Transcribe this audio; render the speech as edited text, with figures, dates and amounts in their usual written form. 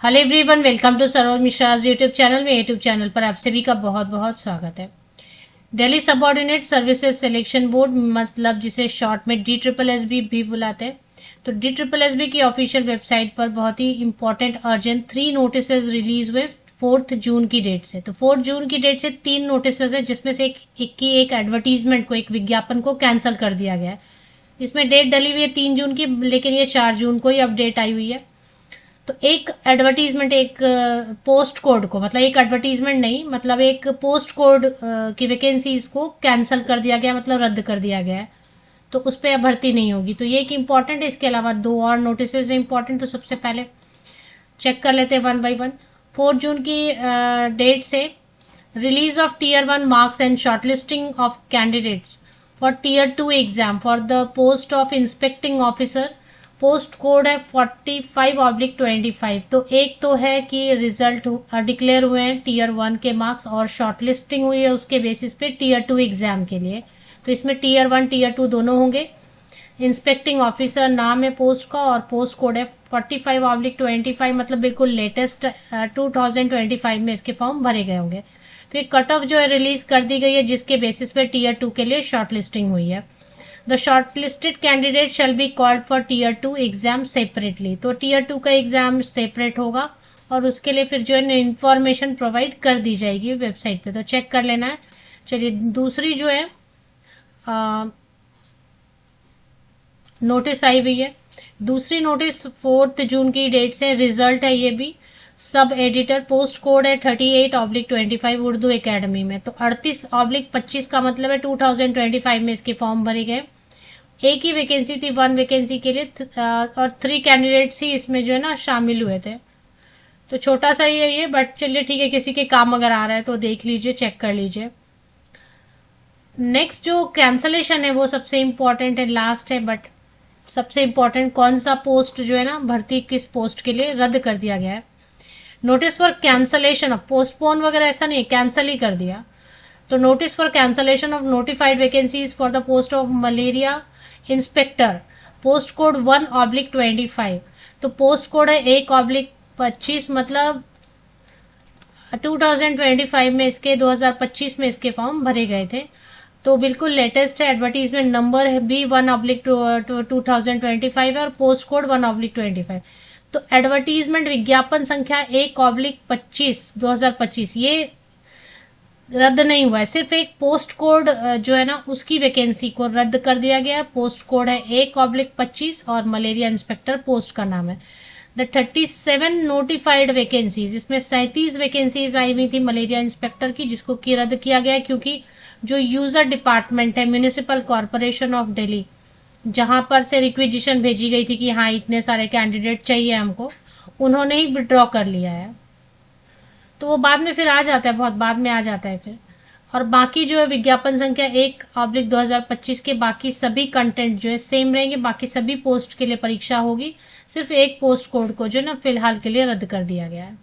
Hello everyone, welcome to Saroj Mishra's YouTube channel में। YouTube channel पर आप सभी का बहुत बहुत स्वागत है। Delhi subordinate services selection board, मतलब जिसे शॉर्ट में DSSB भी बुलाते हैं, तो DSSB की ऑफिशियल वेबसाइट पर बहुत ही इंपॉर्टेंट अर्जेंट 3 नोटिस रिलीज हुए 4 जून की डेट से। तो 4 जून की डेट से 3 नोटिस है, जिसमें से एक एडवर्टीजमेंट को, एक विज्ञापन को कैंसिल कर दिया गया है। इसमें डेट डली हुई है 3 जून की, लेकिन ये 4 जून को ही अपडेट आई हुई है। तो एक एडवर्टीजमेंट, एक पोस्ट कोड को, मतलब एक एडवर्टीजमेंट नहीं, मतलब एक पोस्ट कोड की वैकेंसीज को कैंसिल कर दिया गया, मतलब रद्द कर दिया गया है। तो उस पर भर्ती नहीं होगी। तो ये एक इम्पॉर्टेंट है। इसके अलावा 2 और नोटिस है इम्पॉर्टेंट। तो सबसे पहले चेक कर लेते हैं वन बाई वन। 4 जून की डेट से release of Tier 1 marks and shortlisting of candidates for Tier 2 exam for the post of inspecting officer. Post code है 45/25। तो एक तो है कि रिजल्ट डिक्लेयर हुए हैं Tier 1 के मार्क्स, और शॉर्टलिस्टिंग हुई है उसके बेसिस पे Tier 2 एग्जाम के लिए। तो इसमें Tier 1 Tier 2 दोनों होंगे। इंस्पेक्टिंग ऑफिसर नाम है पोस्ट का, और पोस्ट कोड है 45/25, मतलब बिल्कुल लेटेस्ट 2025 में इसके फॉर्म भरे गए होंगे। तो ये कट ऑफ जो है रिलीज कर दी गई है, जिसके बेसिस पे Tier 2 के लिए शॉर्टलिस्टिंग हुई है। The shortlisted candidate shall be called for Tier 2 exam separately. तो Tier 2 का एग्जाम सेपरेट होगा, और उसके लिए फिर जो है इंफॉर्मेशन प्रोवाइड कर दी जाएगी वेबसाइट पे। तो चेक कर लेना है। चलिए, दूसरी जो है नोटिस आई हुई है। दूसरी नोटिस 4 जून की डेट से रिजल्ट है। ये भी सब एडिटर, पोस्ट कोड है 38/25 उर्दू एकेडमी में। तो 38/25 का मतलब है 2025 में इसके फॉर्म भरे गए। एक ही वैकेंसी थी, 1 वैकेंसी के लिए, और 3 कैंडिडेट्स ही इसमें जो है ना शामिल हुए थे। तो छोटा सा ही है ये, बट चलिए ठीक है, किसी के काम अगर आ रहा है तो देख लीजिए, चेक कर लीजिए। नेक्स्ट जो कैंसलेशन है वो सबसे इम्पोर्टेंट है, लास्ट है, बट सबसे इम्पोर्टेंट कौन सा पोस्ट जो है ना, भर्ती किस पोस्ट के लिए रद्द कर दिया गया है। Notice for cancellation of, postpone वगैरह ऐसा नहीं, कैंसिल ही कर दिया। तो notice for cancellation of notified vacancies for the post of malaria inspector, post code 1/25। तो पोस्ट कोड है 1/25, मतलब 2025 में इसके 2025 में इसके फॉर्म भरे गए थे। तो बिल्कुल लेटेस्ट है। एडवर्टीजमेंट नंबर है भी 1/2025 है, और पोस्ट कोड 1/25। तो एडवर्टीजमेंट विज्ञापन संख्या 1/25 2025 ये रद्द नहीं हुआ है। सिर्फ एक पोस्ट कोड जो है ना, उसकी वैकेंसी को रद्द कर दिया गया। पोस्ट कोड है 1/25, और मलेरिया इंस्पेक्टर पोस्ट का नाम है। द 37 नोटिफाइड वैकेंसीज, इसमें 37 वैकेंसीज आई हुई थी मलेरिया इंस्पेक्टर की, जिसको की रद्द किया गया है, क्योंकि जो यूजर डिपार्टमेंट है म्यूनिसिपल कॉरपोरेशन ऑफ दिल्ली, जहां पर से रिक्विजिशन भेजी गई थी कि हाँ इतने सारे कैंडिडेट चाहिए हमको, उन्होंने ही विड्रॉ कर लिया है। तो वो बाद में फिर आ जाता है, बहुत बाद में आ जाता है फिर। और बाकी जो है विज्ञापन संख्या 1/2025 के बाकी सभी कंटेंट जो है सेम रहेंगे। बाकी सभी पोस्ट के लिए परीक्षा होगी। सिर्फ एक पोस्ट कोड को जो है ना फिलहाल के लिए रद्द कर दिया गया है।